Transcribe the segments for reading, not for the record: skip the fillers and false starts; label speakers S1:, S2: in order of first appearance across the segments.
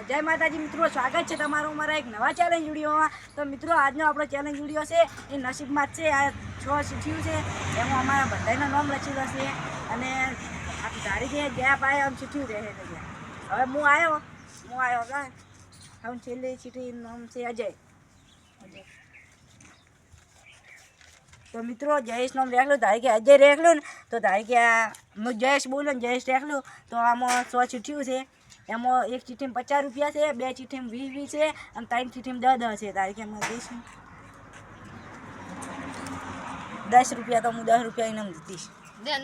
S1: જય માતાજી મિત્રો, સ્વાગત છે તમારું અમારા એક નવા ચેલેન્જ વિડીયોમાં। તો મિત્રો આજનો આપણો ચેલેન્જ વિડીયો છે એ નસીબમાં જ છે। આ 6 શીખ્યું છે એમાં અમારા બધાના નામ લખેલા છે અને આ ધારી જે ગેપ આવ્યો આમ શીખ્યું રહે છે। હવે હું આવ્યો હવે છેલ્લી ચીઠી નામ છે અજય। તો મિત્રો જયેશ નામ રેખલું ધારી કે અજય રેખલું ને તો ધારી કે હું જયેશ બોલું ને જયેશ રેખલું તો આમાં 100 ચીઠ્યું છે। એમાં એક ચીઠીમાં 50 રૂપિયા છે, બે ચીઠીમાં 20 છે અને 3 ચીઠીમાં 10 છે। તારીખે એમાં 10 રૂપિયા તો હું 10 રૂપિયા ઇનામ દીધીશ।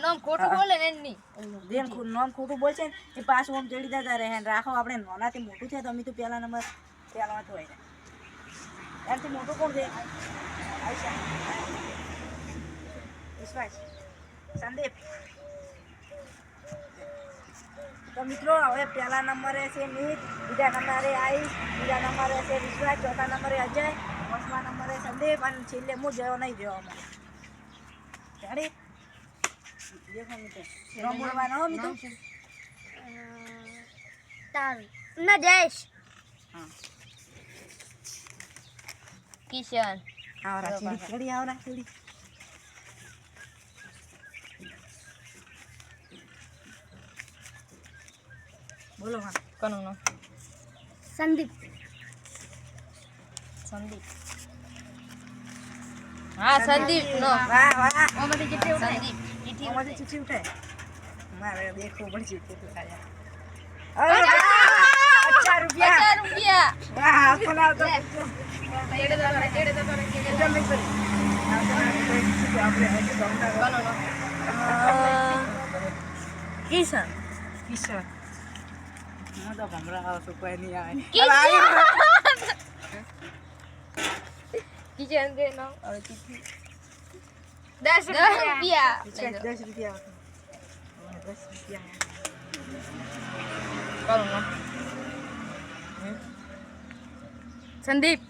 S2: નામ ખોટું બોલે ને એની
S1: નામ ખોટું બોલશે ને એ પાછું આમ ચડી જતા રહે રાખો। આપણે નાનાથી મોટું છે તો અમે તો પહેલા નંબર પહેલામાં તો હોય એનાથી મોટું કોણ છે? વિશ્વાસ સંદીપ। તો મિત્રો હવે પહેલા નંબરે છે મીત, બીજા નંબરે આયુષ, બીજા નંબરે છે વિશ્વાસ, ચોથા નંબરે અજય, પાંચમા નંબરે સંદીપ અને છેલ્લે હું જેવો નહીં જેવો અમારે જાણી દેખો મિત્રો નામ બોલવાનો હો મિત્રો
S2: તારું ના જયેશ
S1: હા
S2: કિશન
S1: આવરા ચીડી આવરા ચીડી બોલો હા
S2: કોનું નામ?
S1: સંદીપ
S2: હા સંદીપ નો
S1: વાહ વાહ
S2: ઓમાંથી કેટલી ઉઠાય? સંદીપ
S1: ઓમાંથી ચીઠી ઉઠાય મારે દેખવું પડશે કેટલું થાય 50 રૂપિયા વાહ આપણા આવતો
S2: કિશન
S1: કિશન હું તો ભમરા આવો છું કોઈ નહીં આવે
S2: કિશન કે નામ હવે કિશન 10 રૂપિયા
S1: 10 રૂપિયા 10 રૂપિયા
S2: કોનું નામ? સંદીપ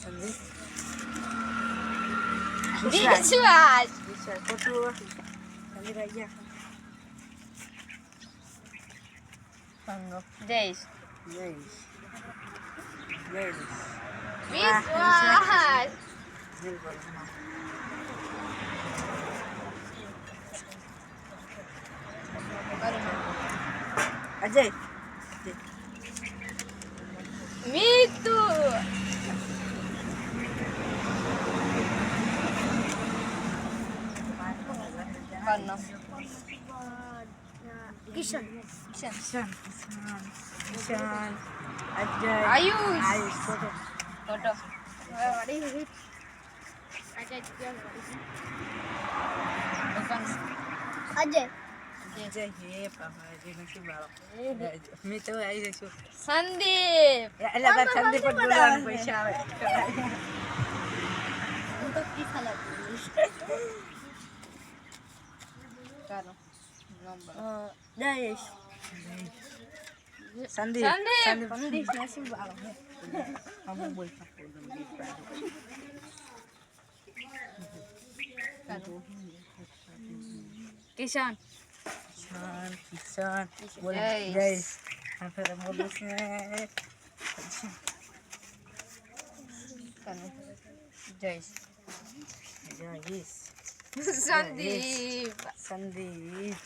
S1: સંદીપ
S2: વિશ્વાસ
S1: વિશ્વાસ ખોટું સંદીપ આવી ગયા
S2: જયેશ
S1: વિશ્વાસ અજય
S2: મીતુ કિશન
S1: અજય
S2: આયુષ
S1: ફોટો
S2: અજય
S1: જય હે બાબાજી નસીબ વાળો મેં તો આવી જઈશું
S2: સંદીપ
S1: એટલે તાર સંદીપ પર બોલવાનું પૈસા આવે
S2: હું તો કિસ્સા લાગી ચાલો નંબર
S1: જયેશ સંદીપ
S2: સંદીપ
S1: નસીબ વાળો હમ બોલતા
S2: કિશન
S1: કિશન બોલ
S2: જયેશ.
S1: જયેશ આપણે બોલું છે
S2: જયેશ
S1: જયેશ
S2: સંદીપ
S1: સંદીપ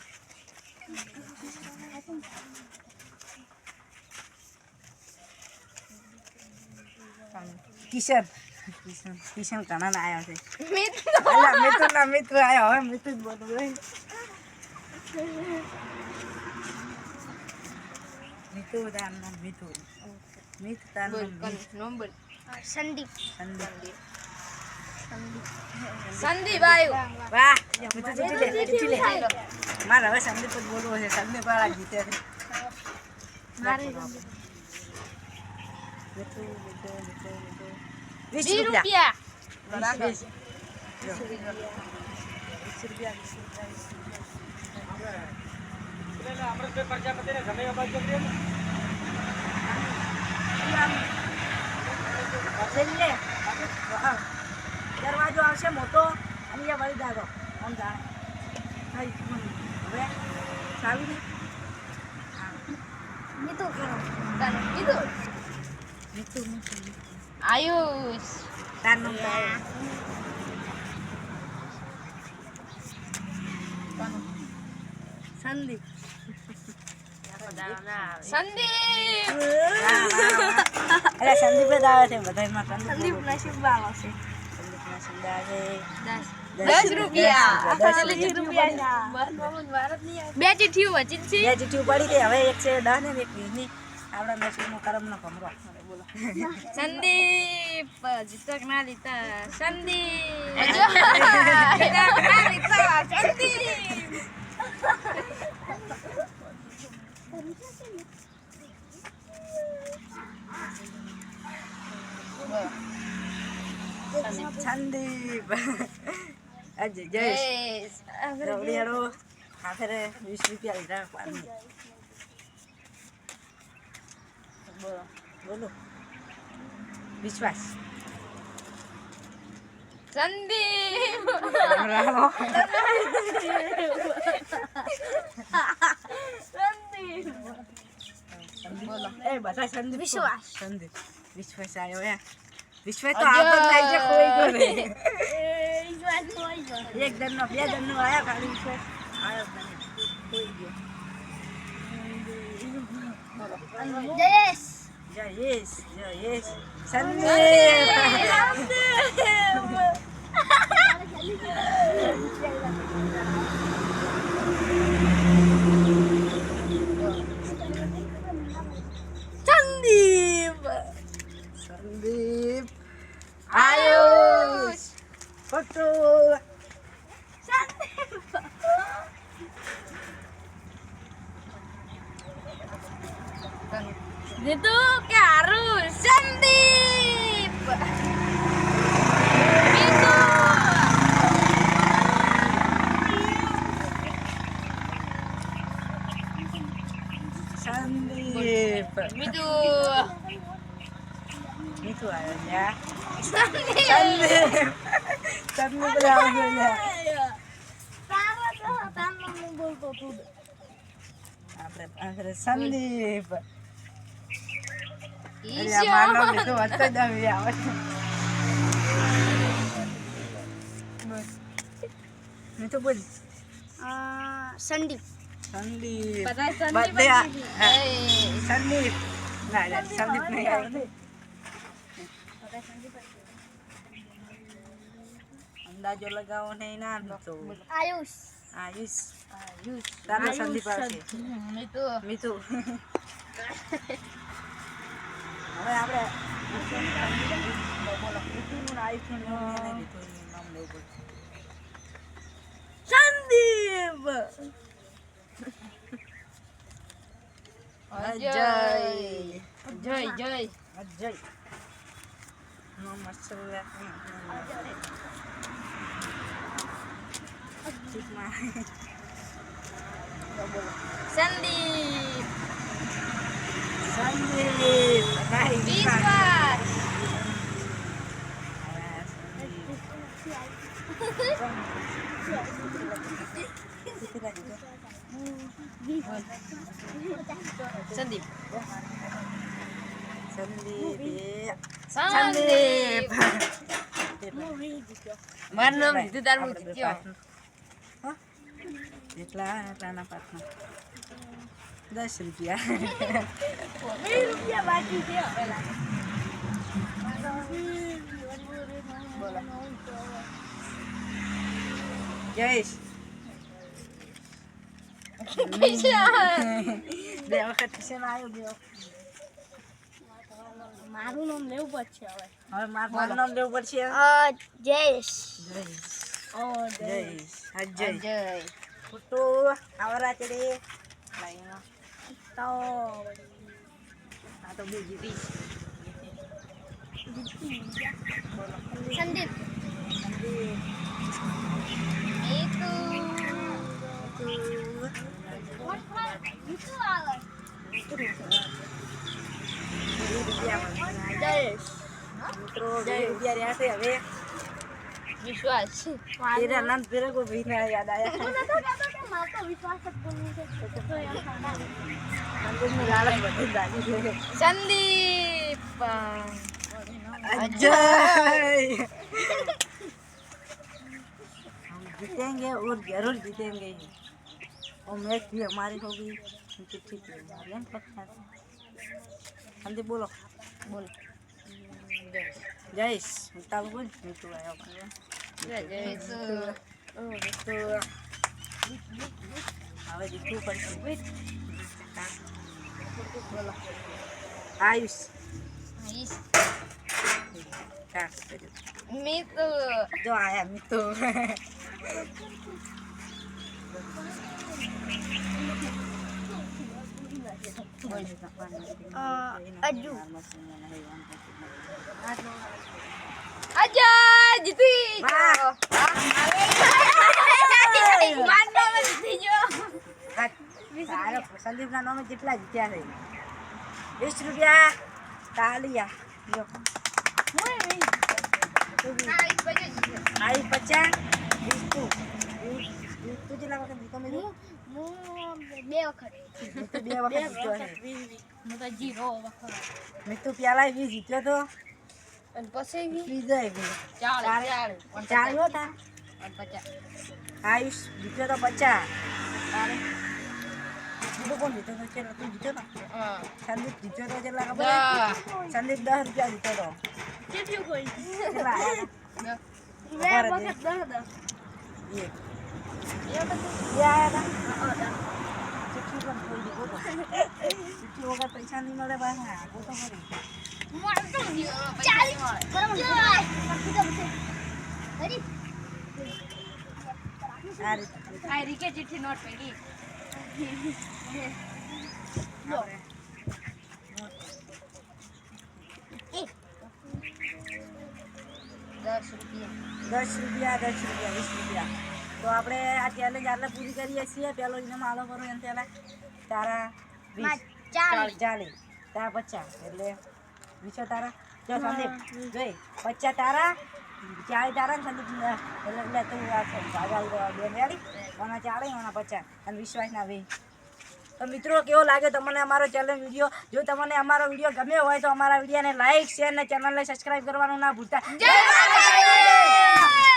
S1: કિશન કિશન ઘણા ના આવ્યા છે મિત્ર આવ્યો હવે મિત્ર જ બોલું મિતુ તાર નામ મિતુ મિત તાર નામ
S2: નંબર સંદીપ
S1: સંદીપ
S2: સંદીપ આવ્યો
S1: વાહ મિતુ ચીઠી લે મારે હવે સંદીપ જ બોલવો છે સંદીપ વાળા જીતે છે મારે મિતુ 20 રૂપિયા
S2: બરાબર
S1: 20 રૂપિયા છેલ્લે દરવાજો આવશે મોટો અને એ વળી દાદો આમ જાણે હવે ચાવી ને
S2: મેં તો કરો તારું કીધું
S1: મીઠું મીઠું
S2: આયુષ
S1: તારનું સંદીપ
S2: સંદીપ
S1: અરે સંદીપ જ આવે છે બધામાં
S2: સંદીપ નસીબમાં આવશે
S1: સંદીપ નસીબ આવે
S2: 10 રૂપિયા
S1: ₹10
S2: બે ચીઠીઓ વચિત છે
S1: બે ચીઠી પડી ગઈ હવે એક છે 10 ને એક 20 ની આપણા નસીબનો કરમનો કમરો બોલો
S2: સંદીપ જીતક ના લીધા સંદીપ જીતક ના લીધા સંદીપ
S1: સંદીપ અજય જયેશ રવડિયાળો આખરે 20 રૂપિયા લીધા પાણી બોલો બોલો વિશ્વાસ
S2: સંદીપ
S1: બોલો એ બધા સંદીપ
S2: વિશ્વાસ.
S1: સંદીપ વિશ્વાસ આવ્યો યાર વિશ્વાસ તો આવતો જ થાય છે કોઈ ગયો એક દરનો બે દરનો આયા ખાલી વિશ્વાસ આવ્યો જ નહીં કોઈ ગયો
S2: જયેશ
S1: જયેશ જયેશ સંદીપ સંદીપ સંદીપ આયુષ ફોટો
S2: જીતુ કે હારું સંદીપ જીતુ
S1: સંદીપ
S2: બીજુ
S1: મીઠું આવ્યો લ્યા
S2: સંદીપ
S1: સંદીપ સંદીપ આવ્યો લ્યા આપણે આખરે સંદીપ અરે આ માનવ લીધું વધતો જ આવી આવે મીઠું બોલ
S2: સંદીપ
S1: સંદીપ
S2: બધા સંદીપ
S1: બધે
S2: જ
S1: આ-
S2: કીધું.
S1: સંદીપ ના ના સંદીપ નહીં આવ્યો અંદાજો લગાવો નહીં ના તો
S2: આયુષ
S1: આયુષ આયુષ તારા સંદીપ આવશે
S2: મિતુ
S1: મીઠું હવે આપણે બોલો મીઠુંનું ને આયુષનું નામ લઈને મીઠુંનું નામ લેવું પડશે. સંદીપ અજય
S2: જય જય
S1: અજય નામ મસ્ત બોલો
S2: સંદીપ
S1: સંદીપ ભાઈ
S2: વિશ્વાસ સંદીપ
S1: સંદીપ
S2: સંદીપ મારું નામ લીધું તારું જીત્યો
S1: એટલા એટલાના પાછના 10 રૂપિયા
S2: 2 રૂપિયા બાકી છે હવે
S1: જયેશ બે વખત કિશન આવ્યો બે વખત.
S2: મારું નામ લેવું પડશે હવે
S1: હવે મારું નામ લેવું પડશે
S2: જયેશ
S1: જયેશ જયેશ અજય
S2: જય
S1: ફોટો આવરા ચડે લાઈનો
S2: તો
S1: આ તો બીજી બીજ
S2: સંદીપ
S1: મિત્રો 2 રૂપિયા રહ્યા છે હવે
S2: વિશ્વાસ
S1: તેરા નામ પેરે કો ભીના યાદ આયા સંદીપની લાલચ બધી જ લાગી છે.
S2: સંદીપ
S1: अजय हम जीतेंगे और जरूर जीतेंगे और मैच भी हमारी होगी चिट्ठी भी हमारी है पक्का संदीप बोलो
S2: બોલ
S1: जयेश तालु बोल मीठू आया तो હવે જીતવું પડશે બોલો આયુષ કાસ કર્યું
S2: મિતુ
S1: જો આયા મિતુ
S2: અજુ અજય જીતી
S1: વાહ.
S2: માનવામાં જીતી ગયો
S1: સંદીપ ના નામે કેટલા જીત્યા છે 20 રૂપિયા તાલિયા જો आई 50 20 તું કેટલા વખત જીતો મેં
S2: બે વખત
S1: મિતુ 2 વખત જીત્યો છે
S2: હું તો જીરો વખત
S1: મિતુ પેલા 20 જીત્યો તો
S2: અને પછી
S1: બીજો 20 ચાલ્યો તા આયુષ જીત્યો તો 50 તારે બીજો કોણ જીત્યો તો ચલો તું જીત્યો તો સંદીપ જીત્યો તો કેટલા ખબર છે? સંદીપ 10 રૂપિયા જીત્યો તો કેટલા આયા હતા? એક બે આયા હતા ચિઠ્ઠી પણ કોઈ દીધો તો ચિઠ્ઠી વગર પૈસા નહીં મળે ભાઈ હા તો ખરી આ રીતે
S2: ચિઠ્ઠી નોટ પડી
S1: આપણે 10 રૂપિયા 20 રૂપિયા તો આપણે આ ચેલેન્જ આટલે પૂરી કરીએ છીએ પેલો ઇનામ આલો કરો એમ પહેલા તારા 20 40 તારા 50 એટલે 20 તારા જો સંદીપ જોઈ 50 તારા 40 તારા ને સંદીપ એટલે તું આ બે મેળી ઓના 40 ઓના 50 અને વિશ્વાસના 20 તો મિત્રો કેવો લાગે તમને અમારો ચેલેન્જ વિડીયો જો તમને અમારો વિડીયો ગમ્યો હોય તો અમારા વિડીયોને લાઈક શેર અને ચેનલને સબસ્ક્રાઇબ કરવાનું ના ભૂલતા
S2: જય માતાજી